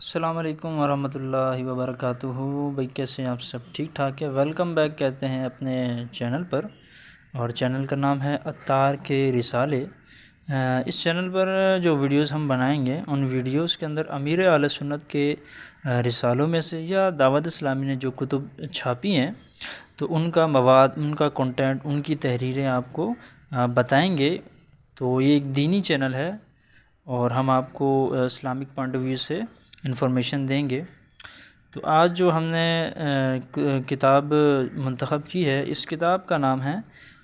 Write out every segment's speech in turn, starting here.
السلام علیکم ورحمۃ اللہ وبرکاتہ۔ بھائی کیسے ہیں آپ سب؟ ٹھیک ٹھاک ہے؟ ویلکم بیک کہتے ہیں اپنے چینل پر، اور چینل کا نام ہے عطار کے رسالے۔ اس چینل پر جو ویڈیوز ہم بنائیں گے ان ویڈیوز کے اندر امیر اہل سنت کے رسالوں میں سے یا دعوت اسلامی نے جو کتب چھاپی ہیں تو ان کا مواد، ان کا کنٹینٹ، ان کی تحریریں آپ کو بتائیں گے۔ تو یہ ایک دینی چینل ہے اور ہم آپ کو اسلامک پوائنٹ آف ویو سے انفارمیشن دیں گے۔ تو آج جو ہم نے کتاب منتخب کی ہے، اس کتاب کا نام ہے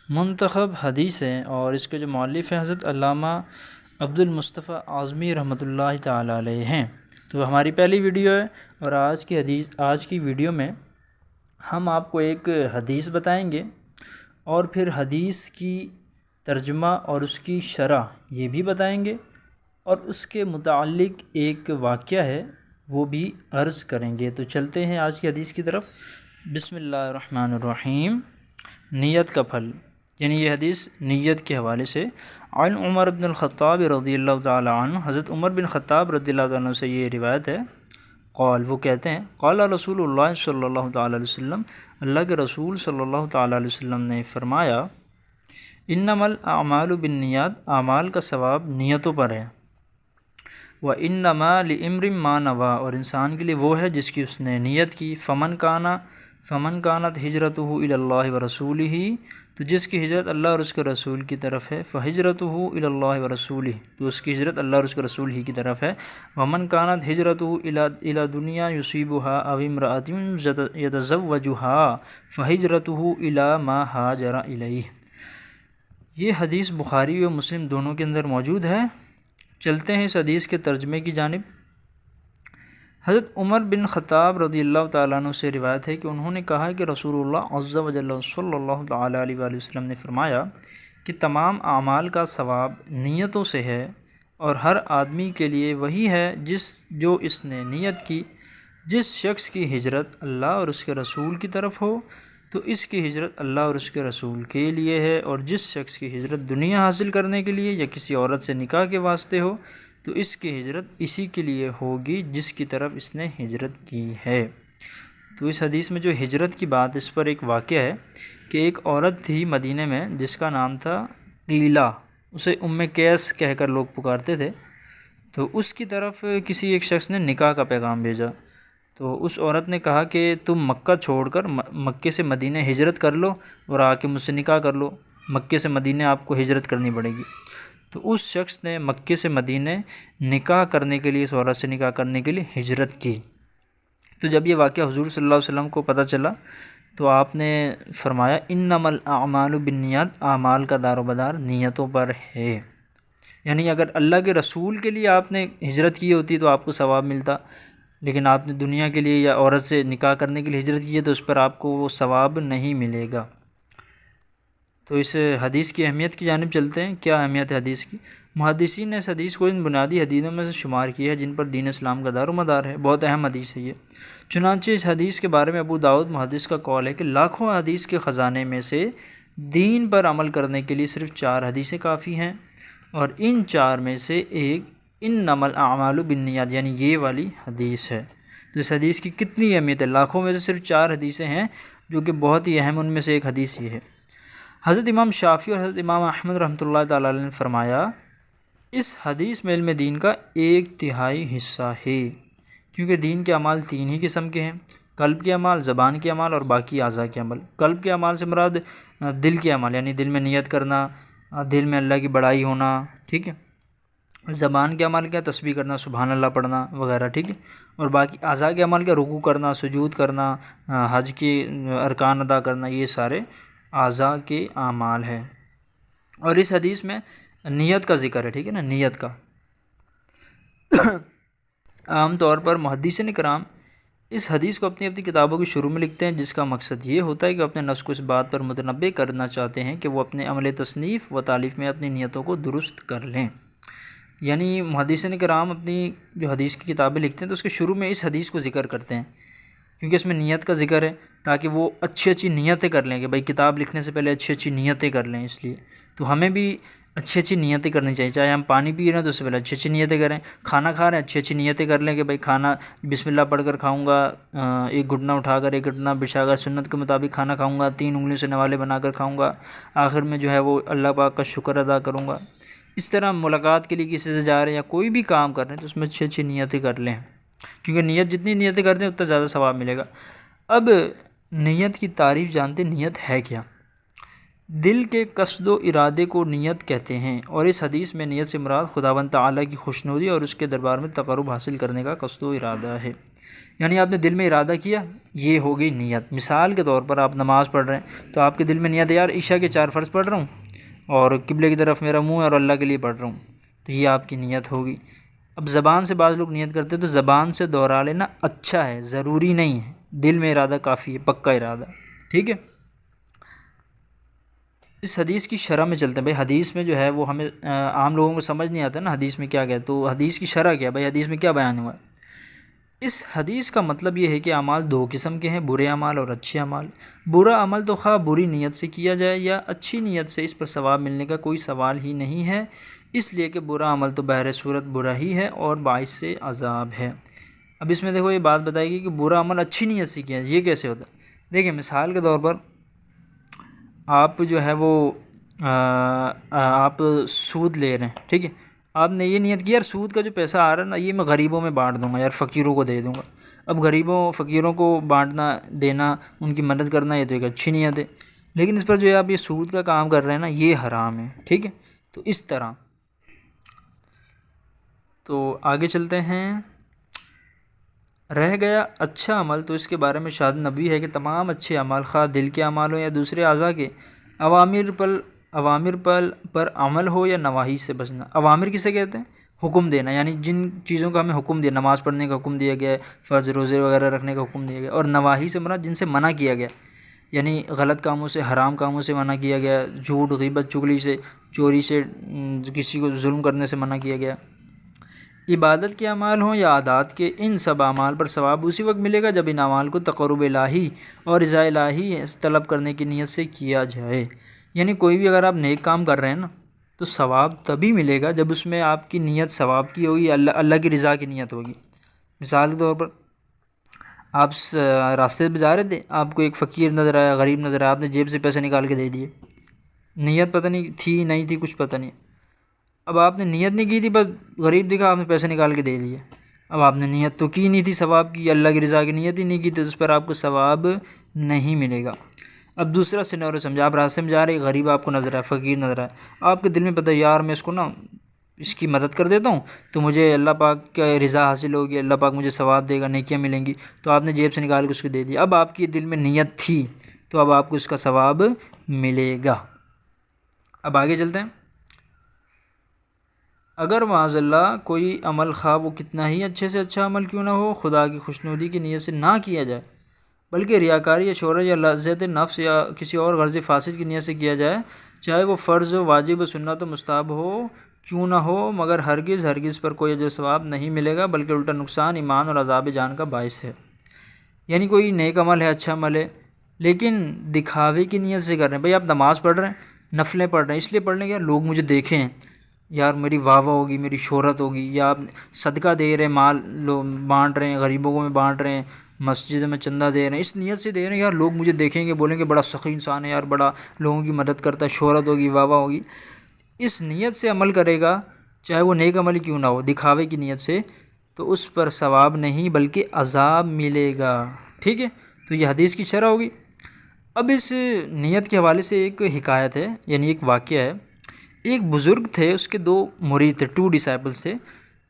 منتخب حدیثیں، اور اس کے جو مؤلف ہیں حضرت علامہ عبد المصطفیٰ اعظمی رحمۃ اللہ تعالیٰ علیہ ہیں۔ تو ہماری پہلی ویڈیو ہے، اور آج کی ویڈیو میں ہم آپ کو ایک حدیث بتائیں گے، اور پھر حدیث کی ترجمہ اور اس کی شرح یہ بھی بتائیں گے، اور اس کے متعلق ایک واقعہ ہے وہ بھی عرض کریں گے۔ تو چلتے ہیں آج کی حدیث کی طرف۔ بسم اللہ الرحمن الرحیم۔ نیت کا پھل، یعنی یہ حدیث نیت کے حوالے سے عن عمر بن الخطاب رضی اللہ تعالی عنہ، حضرت عمر بن خطاب رضی اللہ تعالی عنہ سے یہ روایت ہے۔ قال، وہ کہتے ہیں، قال رسول اللہ صلی اللہ تعالی علیہ وسلم، اللہ کے رسول صلی اللہ تعالی علیہ وسلم نے فرمایا، انما الاعمال بالنیات، اعمال کا ثواب نیتوں پر ہے، وَإِنَّمَا لِإِمْرٍ مَّا نَوَىٰ، اور انسان کے لیے وہ ہے جس کی اس نے نیت کی۔ فمن كانت ہجرتہ الی اللہ ورسولہ، تو جس کی ہجرت اللہ اور اس کے رسول کی طرف ہے، فہجرتہ الی اللہ ورسولہ، تو اس کی ہجرت اللہ اور اس کے رسول ہی کی طرف ہے۔ ومن كانت ہجرتہ الی دنیا یصیبها او امرأة یتزوجها فہجرتہ الی ما ہاجر الیہ۔ یہ حدیث بخاری و مسلم دونوں کے اندر موجود ہے۔ چلتے ہیں اس حدیث کے ترجمے کی جانب۔ حضرت عمر بن خطاب رضی اللہ تعالیٰ عنہ سے روایت ہے کہ انہوں نے کہا کہ رسول اللہ عز و جل صلی اللہ تعالیٰ علیہ وآلہ وسلم نے فرمایا کہ تمام اعمال کا ثواب نیتوں سے ہے، اور ہر آدمی کے لیے وہی ہے جو اس نے نیت کی۔ جس شخص کی ہجرت اللہ اور اس کے رسول کی طرف ہو تو اس کی ہجرت اللہ اور اس کے رسول کے لیے ہے، اور جس شخص کی ہجرت دنیا حاصل کرنے کے لیے یا کسی عورت سے نکاح کے واسطے ہو تو اس کی ہجرت اسی کے لیے ہوگی جس کی طرف اس نے ہجرت کی ہے۔ تو اس حدیث میں جو ہجرت کی بات، اس پر ایک واقعہ ہے کہ ایک عورت تھی مدینہ میں جس کا نام تھا قیلہ، اسے ام قیس کہہ کر لوگ پکارتے تھے۔ تو اس کی طرف کسی ایک شخص نے نکاح کا پیغام بھیجا، تو اس عورت نے کہا کہ تم مکہ چھوڑ کر مکے سے مدینہ ہجرت کر لو اور آ کے مجھ سے نکاح کر لو، مکے سے مدینہ آپ کو ہجرت کرنی پڑے گی۔ تو اس شخص نے مکے سے مدینہ نکاح کرنے کے لیے، اس عورت سے نکاح کرنے کے لیے ہجرت کی۔ تو جب یہ واقعہ حضور صلی اللہ علیہ وسلم کو پتہ چلا تو آپ نے فرمایا، انما الاعمال بالنیات، اعمال کا دار و مدار نیتوں پر ہے۔ یعنی اگر اللہ کے رسول کے لیے آپ نے ہجرت کی ہوتی تو آپ کو ثواب ملتا، لیکن آپ نے دنیا کے لیے یا عورت سے نکاح کرنے کے لیے ہجرت کی ہے تو اس پر آپ کو وہ ثواب نہیں ملے گا۔ تو اس حدیث کی اہمیت کی جانب چلتے ہیں۔ کیا اہمیت ہے حدیث کی؟ محدثین نے اس حدیث کو ان بنیادی حدیثوں میں سے شمار کیا ہے جن پر دین اسلام کا دار و مدار ہے۔ بہت اہم حدیث ہے یہ۔ چنانچہ اس حدیث کے بارے میں ابو داؤد محدث کا قول ہے کہ لاکھوں حدیث کے خزانے میں سے دین پر عمل کرنے کے لیے صرف 4 حدیثیں کافی ہیں، اور ان 4 میں سے ایک انما الاعمال بالنیات، یعنی یہ والی حدیث ہے۔ تو اس حدیث کی کتنی اہمیت ہے؟ لاکھوں میں سے صرف 4 حدیثیں ہیں جو کہ بہت ہی اہم، ان میں سے ایک حدیث یہ ہے۔ حضرت امام شافعی اور حضرت امام احمد رحمۃ اللہ تعالیٰ علیہ نے فرمایا، اس حدیث میں علم دین کا 1/3 حصہ ہے، کیونکہ دین کے اعمال 3 ہی قسم کے ہیں: قلب کے اعمال، زبان کے اعمال اور باقی اعضاء کے عمل۔ قلب کے اعمال سے مراد دل کے اعمال، یعنی دل میں نیت کرنا، دل میں اللہ کی بڑائی ہونا، ٹھیک ہے۔ زبان کے عمل کیا؟ تسبیح کرنا، سبحان اللہ پڑھنا وغیرہ، ٹھیک ہے۔ اور باقی اعضاء کے عمل کیا؟ رکوع کرنا، سجود کرنا، حج کے ارکان ادا کرنا، یہ سارے اعضاء کے اعمال ہیں۔ اور اس حدیث میں نیت کا ذکر ہے، ٹھیک ہے نا، نیت کا۔ عام طور پر محدثین کرام اس حدیث کو اپنی کتابوں کی شروع میں لکھتے ہیں، جس کا مقصد یہ ہوتا ہے کہ اپنے نفس کو اس بات پر متنبع کرنا چاہتے ہیں کہ وہ اپنے عمل تصنیف و تالیف میں اپنی نیتوں کو درست کر لیں۔ یعنی محدثین کرام اپنی جو حدیث کی کتابیں لکھتے ہیں تو اس کے شروع میں اس حدیث کو ذکر کرتے ہیں، کیونکہ اس میں نیت کا ذکر ہے، تاکہ وہ اچھی نیتیں کر لیں، کہ بھائی کتاب لکھنے سے پہلے اچھی نیتیں کر لیں۔ اس لیے تو ہمیں بھی اچھی اچھی نیتیں کرنی چاہیے، چاہے ہم پانی پی رہے ہیں تو اس سے پہلے اچھی اچھی نیتیں کریں، کھانا کھا رہے ہیں اچھی اچھی نیتیں کر لیں کہ بھائی کھانا بسم اللہ پڑھ کر کھاؤں گا، ایک گھٹنا اٹھا کر ایک گھٹنا بچھا کر سنت کے مطابق کھانا کھاؤں گا، 3 انگلیوں سے نوالے بنا کر کھاؤں گا، آخر میں جو ہے وہ اللہ پاک کا شکر ادا کروں گا۔ اس طرح ملاقات کے لیے کسی سے جا رہے ہیں یا کوئی بھی کام کر رہے ہیں تو اس میں اچھی اچھی نیتیں کر لیں، کیونکہ نیت جتنی نیتیں کرتے ہیں اتنا زیادہ ثواب ملے گا۔ اب نیت کی تعریف جانتے، نیت ہے کیا؟ دل کے قصد و ارادے کو نیت کہتے ہیں، اور اس حدیث میں نیت سے مراد خداوند تعالیٰ کی خوشنودی اور اس کے دربار میں تقرب حاصل کرنے کا قصد و ارادہ ہے۔ یعنی آپ نے دل میں ارادہ کیا، یہ ہو گئی نیت۔ مثال کے طور پر آپ نماز پڑھ رہے ہیں تو آپ کے دل میں نیت ہے یار عشاء کے 4 فرض پڑھ رہا ہوں اور قبلے کی طرف میرا منہ ہے اور اللہ کے لیے پڑھ رہا ہوں، تو یہ آپ کی نیت ہوگی۔ اب زبان سے بعض لوگ نیت کرتے ہیں تو زبان سے دہرا لینا اچھا ہے، ضروری نہیں ہے، دل میں ارادہ کافی ہے، پکا ارادہ، ٹھیک ہے۔ اس حدیث کی شرح میں چلتے ہیں بھائی، حدیث میں جو ہے وہ ہمیں عام لوگوں کو سمجھ نہیں آتا نا حدیث میں کیا گیا، تو حدیث کی شرح کیا بھائی، حدیث میں کیا بیان ہوا ہے؟ اس حدیث کا مطلب یہ ہے کہ اعمال 2 قسم کے ہیں، برے اعمال اور اچھے اعمال۔ برا عمل تو خواہ بری نیت سے کیا جائے یا اچھی نیت سے، اس پر ثواب ملنے کا کوئی سوال ہی نہیں ہے، اس لیے کہ برا عمل تو بہر صورت برا ہی ہے اور باعث سے عذاب ہے۔ اب اس میں دیکھو یہ بات بتائے گی کہ برا عمل اچھی نیت سے کیا ہے، یہ کیسے ہوتا ہے؟ دیکھیں مثال کے طور پر آپ جو ہے وہ آپ سود لے رہے ہیں، ٹھیک ہے، آپ نے یہ نیت کی یار سود کا جو پیسہ آ رہا ہے نا یہ میں غریبوں میں بانٹ دوں گا، یار فقیروں کو دے دوں گا۔ اب غریبوں فقیروں کو بانٹنا، دینا، ان کی مدد کرنا یہ تو ایک اچھی نیت ہے، لیکن اس پر جو ہے آپ یہ سود کا کام کر رہے ہیں نا یہ حرام ہے، ٹھیک ہے۔ تو اس طرح تو آگے چلتے ہیں۔ رہ گیا اچھا عمل، تو اس کے بارے میں شہادت نبوی ہے کہ تمام اچھے اعمال خواہ دل کے اعمال ہوں یا دوسرے اعضاء کے، اوامر پر عمل ہو یا نواہی سے بچنا۔ اوامر کسے کہتے ہیں؟ حکم دینا، یعنی جن چیزوں کا ہمیں حکم دیا، نماز پڑھنے کا حکم دیا گیا ہے، فرض روزے وغیرہ رکھنے کا حکم دیا گیا، اور نواہی سے مراد جن سے منع کیا گیا، یعنی غلط کاموں سے، حرام کاموں سے منع کیا گیا، جھوٹ، غیبت، چغلی سے، چوری سے، کسی کو ظلم کرنے سے منع کیا گیا۔ عبادت کے اعمال ہوں یا عادات کے، ان سب اعمال پر ثواب اسی وقت ملے گا جب ان اعمال کو تقرب الہی اور رضا الہی طلب کرنے کی نیت سے کیا جائے۔ یعنی کوئی بھی اگر آپ نیک کام کر رہے ہیں نا تو ثواب تبھی ملے گا جب اس میں آپ کی نیت ثواب کی ہوگی، اللہ کی رضا کی نیت ہوگی۔ مثال کے طور پر آپ راستے پہ جا رہے تھے، آپ کو ایک فقیر نظر آیا، غریب نظر آیا، آپ نے جیب سے پیسے نکال کے دے دیے، نیت پتہ نہیں تھی نہیں تھی کچھ پتہ نہیں، اب آپ نے نیت نہیں کی تھی، بس غریب دکھا آپ نے پیسے نکال کے دے دیے، اب آپ نے نیت تو کی نہیں تھی ثواب کی، اللہ کی رضا کی نیت ہی نہیں کی، تو اس پر آپ کو ثواب نہیں ملے گا۔ اب دوسرا سینیریو سمجھا، آپ راستے میں جا رہے، غریب آپ کو نظر آئے، فقیر نظر آئے، آپ کے دل میں پتہ یار میں اس کو نا اس کی مدد کر دیتا ہوں تو مجھے اللہ پاک کا رضا حاصل ہوگی، اللہ پاک مجھے ثواب دے گا، نیکیاں ملیں گی، تو آپ نے جیب سے نکال کے اس کو دے دیا۔ اب آپ کی دل میں نیت تھی تو اب آپ کو اس کا ثواب ملے گا۔ اب آگے چلتے ہیں۔ اگر معاذ اللہ کوئی عمل خواہ وہ کتنا ہی اچھے سے اچھا عمل کیوں نہ ہو خدا کی خوشنودی کی نیت سے نہ کیا جائے، بلکہ ریاکاری یا شہرت یا لذت نفس یا کسی اور غرض فاسد کی نیت سے کیا جائے، چاہے وہ فرض و واجب و سنت و مستحب ہو کیوں نہ ہو، مگر ہرگز پر کوئی اجر و ثواب نہیں ملے گا بلکہ الٹا نقصان، ایمان اور عذاب جان کا باعث ہے۔ یعنی کوئی نیک عمل ہے، اچھا عمل ہے، لیکن دکھاوے کی نیت سے کر رہے ہیں، بھئی آپ نماز پڑھ رہے ہیں، نفلیں پڑھ رہے ہیں، اس لیے پڑھ رہے ہیں کہ یار لوگ مجھے دیکھیں، یار میری واہ واہ ہوگی، میری شہرت ہوگی، یا آپ صدقہ دے رہے ہیں، مال بانٹ رہے ہیں، غریبوں کو میں بانٹ رہے ہیں، مسجد میں چندہ دے رہے ہیں، اس نیت سے دے رہے ہیں یار لوگ مجھے دیکھیں گے، بولیں گے بڑا سخی انسان ہے یار، بڑا لوگوں کی مدد کرتا ہے، شہرت ہوگی، واہ واہ ہوگی، اس نیت سے عمل کرے گا چاہے وہ نیک عمل کیوں نہ ہو، دکھاوے کی نیت سے، تو اس پر ثواب نہیں بلکہ عذاب ملے گا، ٹھیک ہے۔ تو یہ حدیث کی شرح ہوگی۔ اب اس نیت کے حوالے سے ایک حکایت ہے، یعنی ایک واقعہ ہے۔ ایک بزرگ تھے، اس کے 2 مرید تھے، 2 ڈسائپلس تھے۔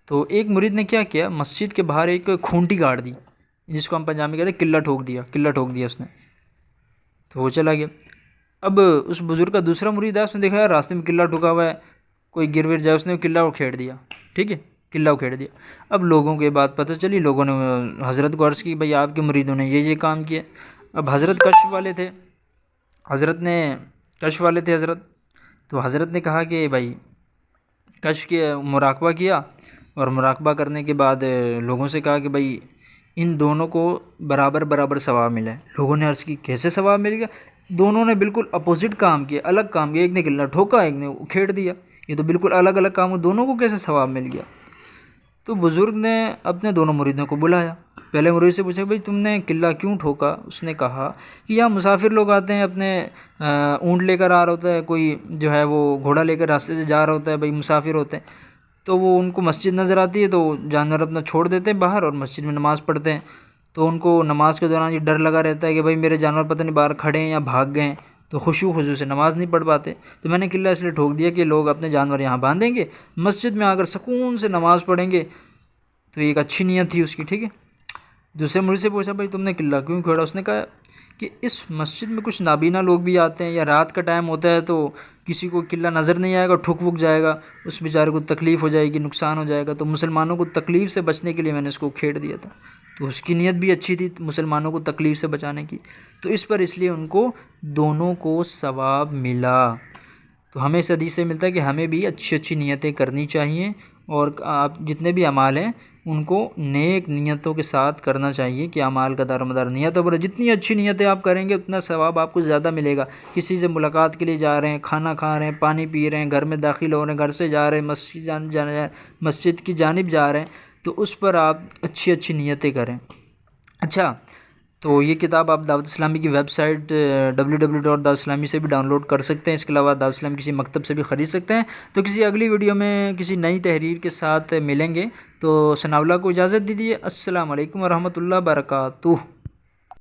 تو ایک مرید نے کیا کیا، مسجد کے باہر ایک کھونٹی گاڑ دی، جس کو ہم پنجابی میں کہتے ہیں قلعہ ٹھوک دیا اس نے، تو وہ چلا گیا۔ اب اس بزرگ کا دوسرا مرید ہے، اس نے دیکھا یار راستے میں قلعہ ٹھکا ہوا ہے، کوئی گر ور جائے، اس نے قلعہ اکھیڑ دیا، ٹھیک ہے، قلعہ اکھیڑ دیا۔ اب لوگوں کو یہ بات پتہ چلی، لوگوں نے حضرت کو عرض کی بھئی آپ کے مریدوں نے یہ کام کیا۔ اب حضرت کشف والے تھے، حضرت تو حضرت نے کہا کہ بھائی کشف کے مراقبہ کیا، اور مراقبہ کرنے کے بعد لوگوں سے کہا کہ بھائی ان دونوں کو برابر ثواب ملا ہے۔ لوگوں نے عرض کی کیسے ثواب ملے گا؟ دونوں نے بالکل اپوزٹ کام کیا، الگ کام کیا، ایک نے قلعہ ٹھوکا، ایک نے اکھیڑ دیا، یہ تو بالکل الگ الگ کام ہو، دونوں کو کیسے ثواب مل گیا؟ تو بزرگ نے اپنے دونوں مریدوں کو بلایا، پہلے مرید سے پوچھا بھائی تم نے قلعہ کیوں ٹھوکا؟ اس نے کہا کہ یہاں مسافر لوگ آتے ہیں، اپنے اونٹ لے کر آ رہا ہوتا ہے، کوئی جو ہے وہ گھوڑا لے کر راستے سے جا رہا ہوتا ہے، بھائی مسافر ہوتے ہیں، تو وہ ان کو مسجد نظر آتی ہے تو وہ جانور اپنا چھوڑ دیتے ہیں باہر اور مسجد میں نماز پڑھتے ہیں۔ تو ان کو نماز کے دوران یہ ڈر لگا رہتا ہے کہ بھائی میرے جانور پتہ نہیں باہر کھڑے ہیں یا بھاگ گئے ہیں، تو خضوع سے نماز نہیں پڑھ پاتے۔ تو میں نے قلعہ اس لیے ٹھوک دیا کہ لوگ اپنے جانور یہاں باندھیں گے، مسجد میں آ کر سکون سے نماز پڑھیں گے۔ تو یہ ایک اچھی نیت تھی اس کی، ٹھیک ہے۔ دوسرے مرید سے پوچھا بھائی تم نے قلعہ کیوں کھوڑا؟ اس نے کہا کہ اس مسجد میں کچھ نابینا لوگ بھی آتے ہیں، یا رات کا ٹائم ہوتا ہے تو کسی کو قلعہ نظر نہیں آئے گا، ٹھک وک جائے گا، اس بیچارے کو تکلیف ہو جائے گی، نقصان ہو جائے گا، تو مسلمانوں کو تکلیف سے بچنے کے لیے میں نے اس کو کھیڑ دیا تھا۔ تو اس کی نیت بھی اچھی تھی مسلمانوں کو تکلیف سے بچانے کی، تو اس پر اس لیے ان کو دونوں کو ثواب ملا۔ تو ہمیں اس حدیث سے ملتا ہے کہ ہمیں بھی اچھی اچھی نیتیں کرنی چاہیے، اور آپ جتنے بھی اعمال ہیں ان کو نیک نیتوں کے ساتھ کرنا چاہیے کہ اعمال کا دار و مدار نیتوں پر، جتنی اچھی نیتیں آپ کریں گے اتنا ثواب آپ کو زیادہ ملے گا۔ کسی سے ملاقات کے لیے جا رہے ہیں، کھانا کھا رہے ہیں، پانی پی رہے ہیں، گھر میں داخل ہو رہے ہیں، گھر سے جا رہے ہیں، مسجد کی جانب جا رہے ہیں، تو اس پر آپ اچھی اچھی نیتیں کریں۔ اچھا، تو یہ کتاب آپ دعوت اسلامی کی ویب سائٹ www.dawatاسلامی سے بھی ڈاؤن لوڈ کر سکتے ہیں، اس کے علاوہ دعوت اسلامی کسی مکتب سے بھی خرید سکتے ہیں۔ تو کسی اگلی ویڈیو میں کسی نئی تحریر کے ساتھ ملیں گے، تو ثناء اللہ کو اجازت دیجیے۔ السلام علیکم ورحمۃ اللہ وبرکاتہ۔